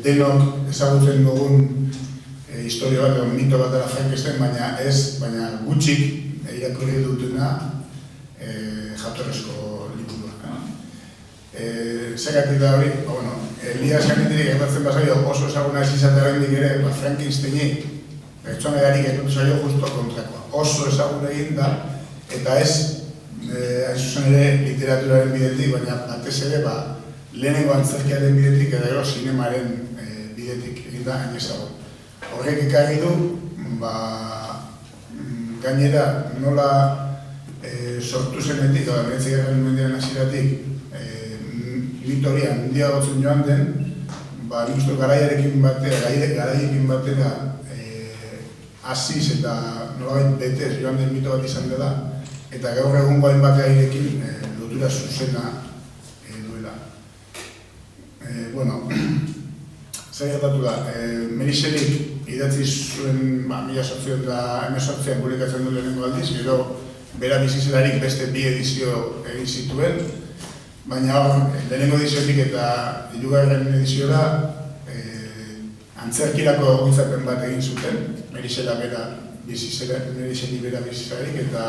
Denok ezagutzen dugun historia bat, mito bat dela Frankenstein, baina gutxik irakurri dutena jatorrizko liburua. Zergatik da hori, Elias Canetti gertatzen bazaio oso ezaguna ez izatearendik ere, Frankensteini pertsona erarik egotu zaio justo kontrakoa. Oso ezaguna egin da, eta ez, hain zuzen ere, literaturaren bidetik, baina batez ere, lehenengo antzerkiaren bidetik, eta gero sinemaren bidetik egin da hain ezagun. Horrek ekarri du, gainera nola sortu zenetik, eta Meretzigarren mendearen hasieratik, mito hori handia gotzen joan den, nik uste garaiarekin batera hasiz eta nolabait betez joan den mito bat izan dela, eta gaur egungo hainbat gairekin lotura zuzena duela. Zer gertatu da, Mary Shelley idatzi zuen 1818an publikatzen du lehenengo aldiz, gero bera bizizelarik beste 2 edizio egin zituen, baina hor, lehenengo ediziotik eta hirugarren ediziora antzerkirako egokitzapen bat egin zuten, Mary Shelley bera bizizelarik, eta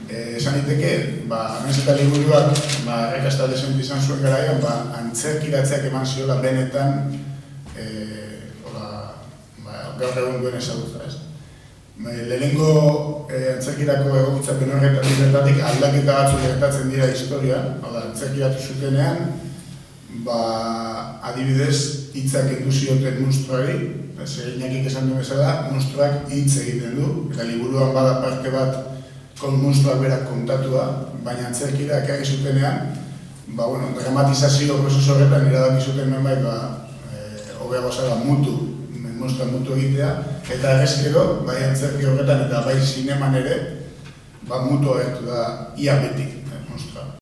esan diteke, nahiz eta liburuak errekasta desente izan zuen garaian, antzerkiratzeak eman ziola benetan gaur egun duen ezagutza, ez? Lehenengo antzerkirako egokitzapen horretatik aldaketa batzuk gertatzen dira historian, antzerkiratu zutenean, adibidez, hitzak kendu zioten monstruari, Iñakik esan duen bezala, monstruak hitz egiten du, eta liburuan bada parte bat monstruak berak kontatua, baina antzerkira ekarri zutenean, dramatizazio prozesu horretan iradaki zuten menbait, hobeago zara monstruak mutu egitea, eta errezkero, bai antzerki horretan eta bai sineman ere, mutu agertu da ia beti monstrua.